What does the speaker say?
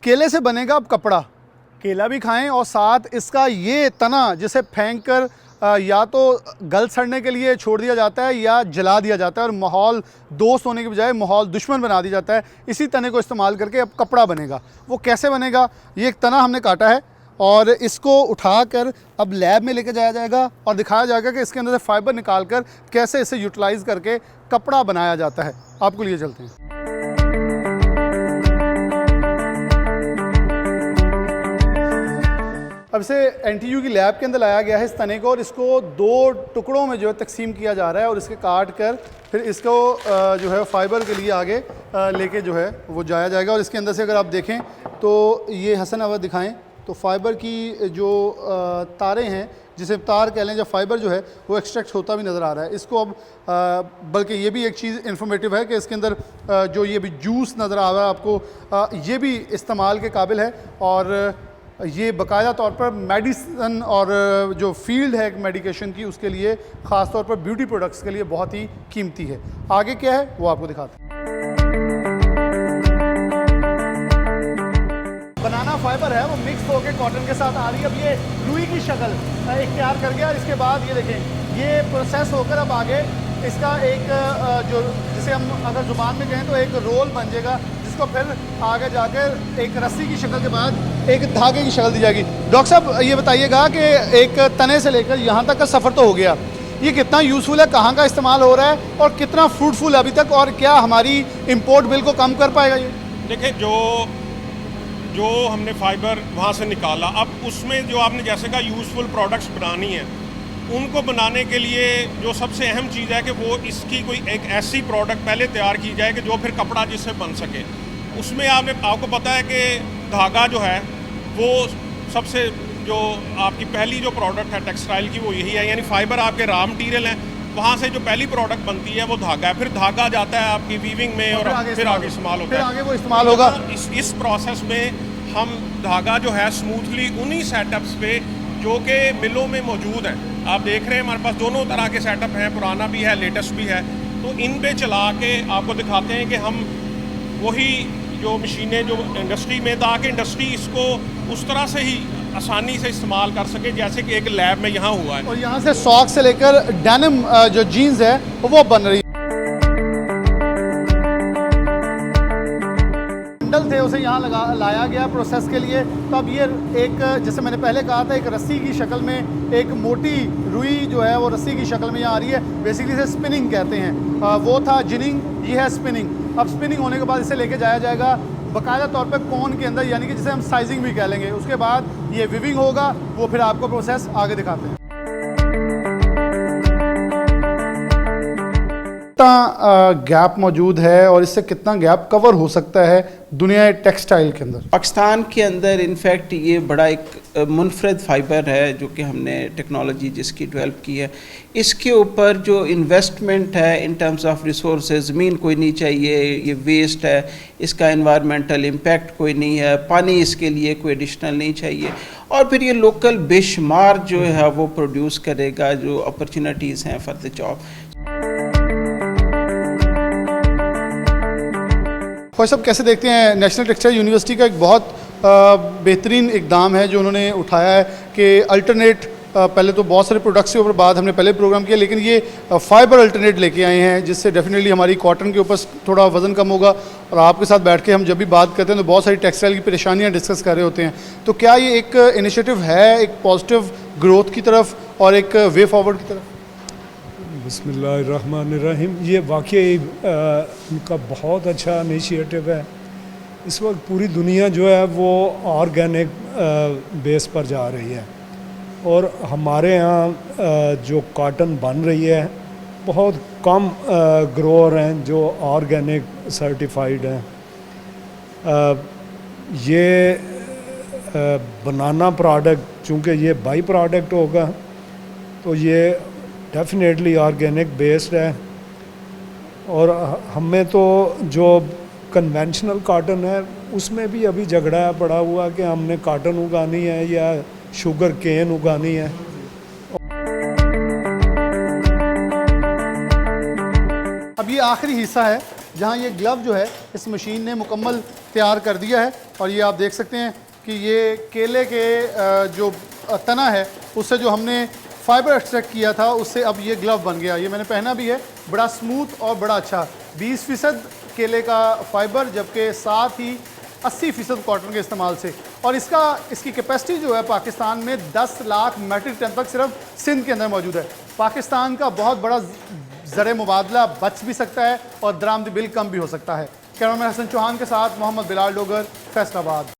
केले से बनेगा अब कपड़ा। केला भी खाएं और साथ इसका ये तना जिसे फेंक कर या तो गल सड़ने के लिए छोड़ दिया जाता है या जला दिया जाता है और माहौल दोस्त होने के बजाय माहौल दुश्मन बना दिया जाता है। इसी तने को इस्तेमाल करके अब कपड़ा बनेगा। वो कैसे बनेगा? ये एक तना हमने काटा है और इसको उठाकर अब लैब में लेके जाया जाएगा और दिखाया जाएगा कि इसके अंदर से फाइबर निकाल कर कैसे इसे यूटिलाइज़ करके कपड़ा बनाया जाता है। आपको लिए चलते हैं। अब इसे NTU की लैब के अंदर लाया गया है इस तने को, और इसको 2 टुकड़ों में जो है तकसीम किया जा रहा है और इसके काट कर फिर इसको जो है फाइबर के लिए आगे लेके जो है वो जाया जाएगा। और इसके अंदर से अगर आप देखें तो ये हसन अवध दिखाएं तो फाइबर की जो तारें हैं, जिसे तार कह लें, जब फाइबर जो है वो एक्सट्रैक्ट होता भी नज़र आ रहा है। इसको अब बल्कि ये भी एक चीज़ इन्फॉर्मेटिव है कि इसके अंदर जो ये भी जूस नज़र आ रहा है आपको, ये भी इस्तेमाल के काबिल है और ये बाकायदा तौर पर मेडिसिन और जो फील्ड है मेडिकेशन की उसके लिए ख़ास तौर पर ब्यूटी प्रोडक्ट्स के लिए बहुत ही कीमती है। आगे क्या है वो आपको दिखाते हैं। बनाना फाइबर है वो मिक्स होकर कॉटन के साथ आ रही है। अब ये रुई की शक्ल इख्तियार कर गया। इसके बाद ये देखें ये प्रोसेस होकर अब आगे इसका एक जो जिसे हम अगर ज़ुबान में कहें तो एक रोल बन जाएगा, जिसको फिर आगे जाकर एक रस्सी की शक्ल के बाद एक धागे की शक्ल दी जाएगी। डॉक्टर साहब ये बताइएगा कि एक तने से लेकर यहाँ तक का सफ़र तो हो गया, ये कितना यूज़फुल है, कहाँ का इस्तेमाल हो रहा है और कितना फ्रूटफुल है अभी तक, और क्या हमारी इम्पोर्ट बिल को कम कर पाएगा ये? देखिए जो हमने फाइबर वहाँ से निकाला, अब उसमें जो आपने जैसे कहा यूज़फुल प्रोडक्ट्स बनानी है, उनको बनाने के लिए जो सबसे अहम चीज़ है कि वो इसकी कोई एक ऐसी प्रोडक्ट पहले तैयार की जाए कि जो फिर कपड़ा जिससे बन सके। उसमें आपको पता है कि धागा जो है वो सबसे जो आपकी पहली जो प्रोडक्ट है टेक्सटाइल की वो यही है, यानी फाइबर आपके रॉ मटीरियल है, वहाँ से जो पहली प्रोडक्ट बनती है वो धागा है। फिर धागा जाता है आपकी वीविंग में और फिर आगे इस्तेमाल होता है, आगे वो इस्तेमाल होगा। इस प्रोसेस में हम धागा जो है स्मूथली उन्हीं सेटअप्स पे जो कि मिलों में मौजूद हैं, आप देख रहे हैं हमारे पास दोनों तरह के सेटअप हैं, पुराना भी है लेटेस्ट भी है, तो इन पे चला के आपको दिखाते हैं कि हम वही जो मशीनें जो इंडस्ट्री में, ताकि इंडस्ट्री इसको उस तरह से ही आसानी से इस्तेमाल कर सके जैसे कि एक लैब में यहाँ हुआ है। और यहाँ से सॉक्स से लेकर डेनिम जो जीन्स है वो बन रही है। बंडल थे उसे यहाँ लाया गया प्रोसेस के लिए। तो अब ये एक, जैसे मैंने पहले कहा था, एक रस्सी की शक्ल में एक मोटी रुई जो है वो रस्सी की शक्ल में यहाँ आ रही है। बेसिकली इसे स्पिनिंग कहते हैं। वो था जिनिंग, ये है स्पिनिंग। अब स्पिनिंग होने के बाद इसे लेके जाया जाएगा बाकायदा तौर पे कोन के अंदर, यानी कि जिसे हम साइजिंग भी कह लेंगे। उसके बाद ये विविंग होगा, वो फिर आपको प्रोसेस आगे दिखाते हैं। कितना गैप मौजूद है और इससे कितना गैप कवर हो सकता है दुनिया टेक्सटाइल के अंदर? पाकिस्तान के अंदर इनफैक्ट ये बड़ा एक मुनफरद फाइबर है जो कि हमने टेक्नोलॉजी जिसकी डेवलप की है। इसके ऊपर जो इन्वेस्टमेंट है इन टर्म्स ऑफ रिसोर्सेज, ज़मीन कोई नहीं चाहिए, ये वेस्ट है, इसका एनवायरमेंटल इम्पैक्ट कोई नहीं है, पानी इसके लिए कोई एडिशनल नहीं चाहिए, और फिर ये लोकल बेशुमार जो है वो प्रोड्यूस करेगा, जो अपॉर्चुनिटीज़ हैं फॉर द जॉब। और सब कैसे देखते हैं नेशनल टेक्सटाइल यूनिवर्सिटी का एक बहुत बेहतरीन इकदाम है जो उन्होंने उठाया है कि अल्टरनेट, पहले तो बहुत सारे प्रोडक्ट्स के ऊपर बाद हमने पहले प्रोग्राम किया, लेकिन ये फाइबर अल्टरनेट लेके आए हैं जिससे डेफिनेटली हमारी कॉटन के ऊपर थोड़ा वज़न कम होगा। और आपके साथ बैठ के हम जब भी बात करते हैं तो बहुत सारी टेक्सटाइल की परेशानियाँ डिस्कस कर रहे होते हैं। तो क्या ये एक इनिशिएटिव है एक पॉजिटिव ग्रोथ की तरफ और एक वे फॉरवर्ड की तरफ? बिस्मिल्लाहिर्रहमानिर्रहीम। ये वाकई उनका बहुत अच्छा इनिशिएटिव है। इस वक्त पूरी दुनिया जो है वो ऑर्गेनिक बेस पर जा रही है और हमारे यहाँ जो कॉटन बन रही है बहुत कम ग्रोअर हैं जो ऑर्गेनिक सर्टिफाइड हैं। ये बनाना प्रोडक्ट चूँकि ये बाई प्रोडक्ट होगा तो ये डेफिनेटली ऑर्गेनिक बेस्ड है। और हमें तो जो कन्वेंशनल कॉटन है उसमें भी अभी झगड़ा पड़ा हुआ कि हमने कॉटन उगानी है या शुगर केन उगानी है। अब ये आखिरी हिस्सा है जहाँ ये ग्लव जो है इस मशीन ने मुकम्मल तैयार कर दिया है। और ये आप देख सकते हैं कि ये केले के जो तना है उससे जो हमने फाइबर एक्सट्रैक्ट किया था उससे अब ये ग्लव बन गया। ये मैंने पहना भी है, बड़ा स्मूथ और बड़ा अच्छा। 20% केले का फाइबर, जबकि साथ ही 80% कॉटन के इस्तेमाल से। और इसकी कैपेसिटी जो है पाकिस्तान में 10 लाख मेट्रिक टन तक सिर्फ सिंध के अंदर मौजूद है। पाकिस्तान का बहुत बड़ा ज़र मुबादला बच भी सकता है और दरामदी बिल कम भी हो सकता है। कैमरामैन हसन चौहान के साथ मोहम्मद बिलाल डोगर, फैसलाबाद।